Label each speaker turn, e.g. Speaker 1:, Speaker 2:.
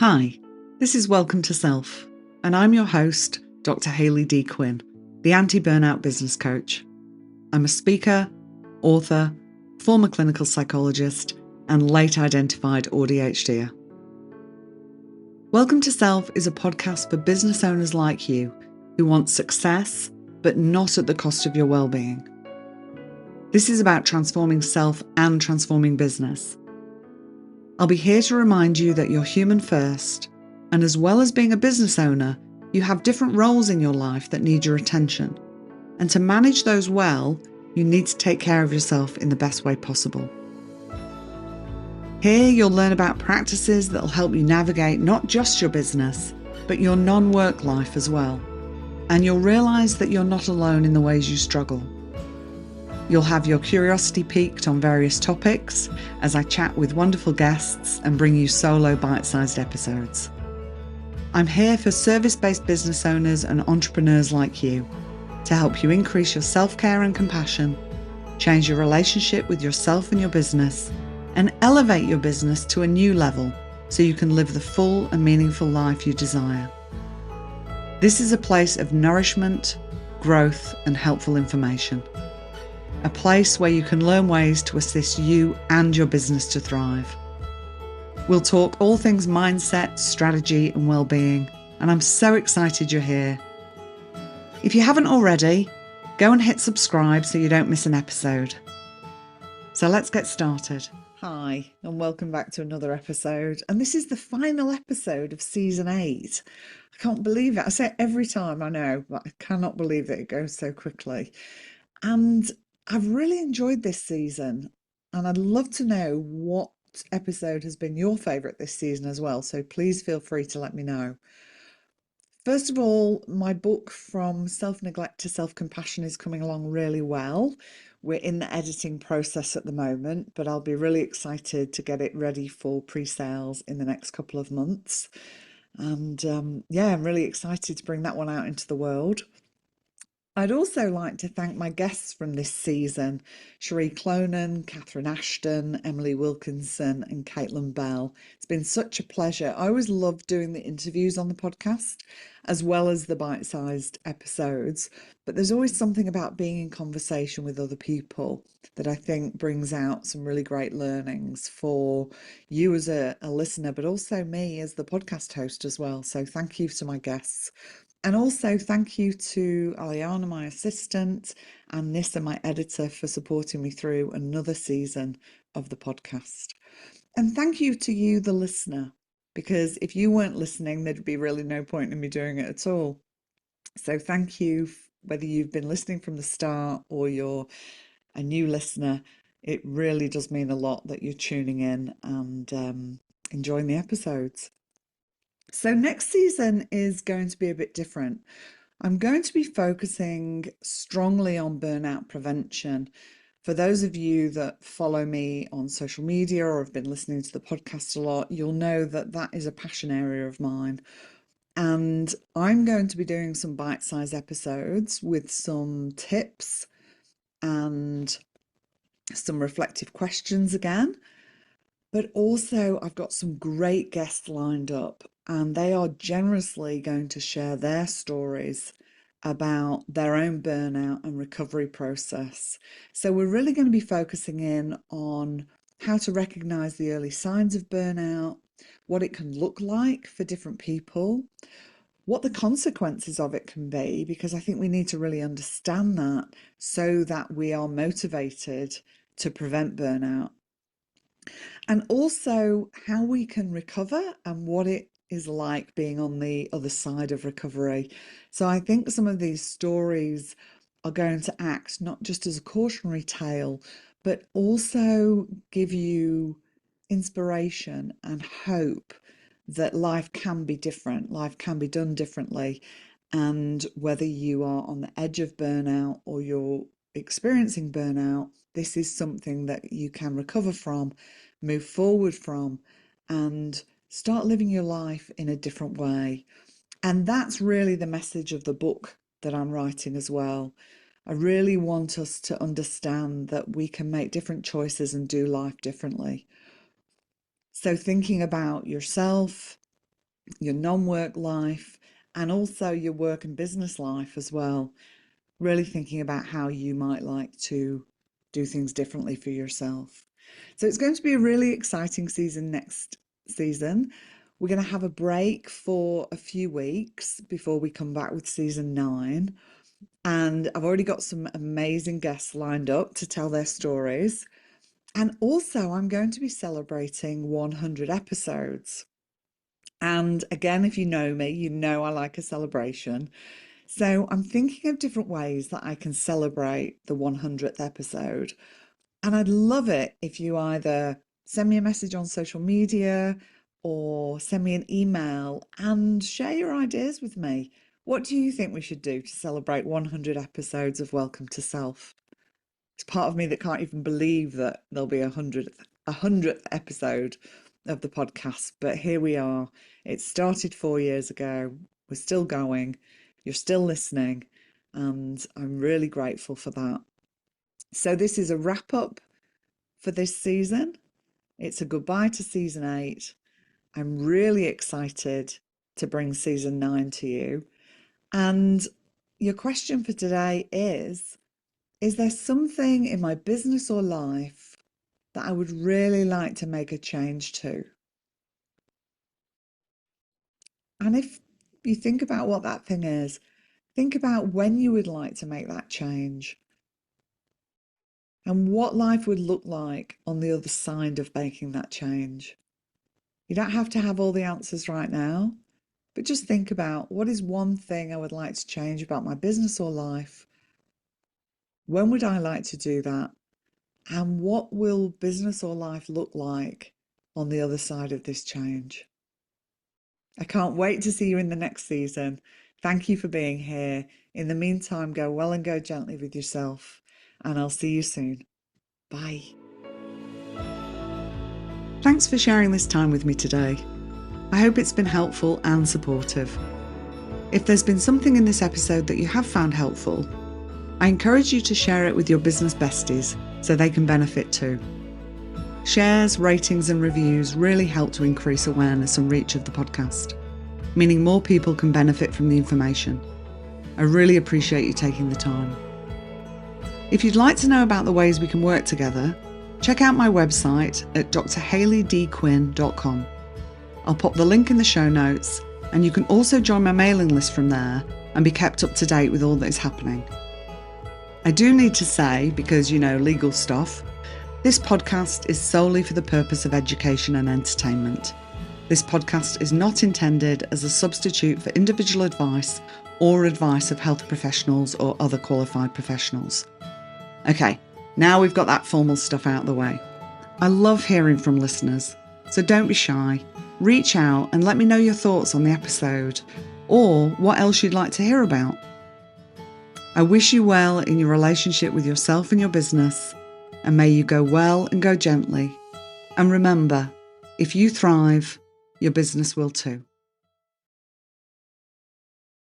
Speaker 1: Hi, this is Welcome to Self, and I'm your host, Dr. Hayley D. Quinn, the anti-burnout business coach. I'm a speaker, author, former clinical psychologist, and late identified ADHDer. Welcome to Self is a podcast for business owners like you who want success, but not at the cost of your well-being. This is about transforming self and transforming business. I'll be here to remind you that you're human first, and as well as being a business owner, you have different roles in your life that need your attention. And to manage those well, you need to take care of yourself in the best way possible. Here you'll learn about practices that'll help you navigate not just your business, but your non-work life as well. And you'll realise that you're not alone in the ways you struggle. You'll have your curiosity piqued on various topics as I chat with wonderful guests and bring you solo bite-sized episodes. I'm here for service-based business owners and entrepreneurs like you to help you increase your self-care and compassion, change your relationship with yourself and your business, and elevate your business to a new level so you can live the full and meaningful life you desire. This is a place of nourishment, growth, and helpful information. A place where you can learn ways to assist you and your business to thrive. We'll talk all things mindset, strategy, and well-being, and I'm so excited you're here. If you haven't already, go and hit subscribe so you don't miss an episode. So let's get started. Hi, and welcome back to another episode. And this is the final episode of season 8. I can't believe it. I say it every time, I know, but I cannot believe that it goes so quickly. And I've really enjoyed this season, and I'd love to know what episode has been your favourite this season as well, so please feel free to let me know. First of all, my book From Self-Neglect to Self-Compassion is coming along really well. We're in the editing process at the moment, but I'll be really excited to get it ready for pre-sales in the next couple of months. And I'm really excited to bring that one out into the world. I'd also like to thank my guests from this season, Cherie Clonan, Catherine Ashton, Emily Wilkinson and Caitlin Bell. It's been such a pleasure. I always love doing the interviews on the podcast as well as the bite-sized episodes, but there's always something about being in conversation with other people that I think brings out some really great learnings for you as a listener, but also me as the podcast host as well. So thank you to my guests. And also thank you to Aliana, my assistant, and Nissa, my editor, for supporting me through another season of the podcast. And thank you to you, the listener, because if you weren't listening, there'd be really no point in me doing it at all. So thank you, whether you've been listening from the start or you're a new listener. It really does mean a lot that you're tuning in and enjoying the episodes. So next season is going to be a bit different. I'm going to be focusing strongly on burnout prevention. For those of you that follow me on social media or have been listening to the podcast a lot, you'll know that that is a passion area of mine. And I'm going to be doing some bite-sized episodes with some tips and some reflective questions again. But also I've got some great guests lined up, and they are generously going to share their stories about their own burnout and recovery process. So we're really going to be focusing in on how to recognize the early signs of burnout, what it can look like for different people, what the consequences of it can be, because I think we need to really understand that so that we are motivated to prevent burnout. And also how we can recover and what it is like being on the other side of recovery. So I think some of these stories are going to act not just as a cautionary tale, but also give you inspiration and hope that life can be different, life can be done differently. And whether you are on the edge of burnout or you're experiencing burnout, this is something that you can recover from, move forward from, and start living your life in a different way. And that's really the message of the book that I'm writing as well. I really want us to understand that we can make different choices and do life differently. So thinking about yourself, your non-work life, and also your work and business life as well. Really thinking about how you might like to do things differently for yourself. So it's going to be a really exciting season next season. We're going to have a break for a few weeks before we come back with season 9. And I've already got some amazing guests lined up to tell their stories. And also, I'm going to be celebrating 100 episodes. And again, if you know me, you know I like a celebration. So I'm thinking of different ways that I can celebrate the 100th episode. And I'd love it if you either send me a message on social media or send me an email and share your ideas with me. What do you think we should do to celebrate 100 episodes of Welcome to Self? It's part of me that can't even believe that there'll be a hundredth episode of the podcast, but here we are. It started 4 years ago. We're still going. You're still listening, and I'm really grateful for that. So this is a wrap up for this season. It's a goodbye to season 8. I'm really excited to bring season 9 to you. And your question for today is there something in my business or life that I would really like to make a change to? And if you think about what that thing is, think about when you would like to make that change and what life would look like on the other side of making that change. You don't have to have all the answers right now, but just think about what is one thing I would like to change about my business or life? When would I like to do that? And what will business or life look like on the other side of this change? I can't wait to see you in the next season. Thank you for being here. In the meantime, go well and go gently with yourself, and I'll see you soon. Bye. Thanks for sharing this time with me today. I hope it's been helpful and supportive. If there's been something in this episode that you have found helpful, I encourage you to share it with your business besties so they can benefit too. Shares, ratings and reviews really help to increase awareness and reach of the podcast, meaning more people can benefit from the information. I really appreciate you taking the time. If you'd like to know about the ways we can work together, check out my website at drhayleydquinn.com. I'll pop the link in the show notes, and you can also join my mailing list from there and be kept up to date with all that is happening. I do need to say, because legal stuff, this podcast is solely for the purpose of education and entertainment. This podcast is not intended as a substitute for individual advice or advice of health professionals or other qualified professionals. Okay, now we've got that formal stuff out of the way. I love hearing from listeners, so don't be shy. Reach out and let me know your thoughts on the episode or what else you'd like to hear about. I wish you well in your relationship with yourself and your business, and may you go well and go gently. And remember, if you thrive, your business will too.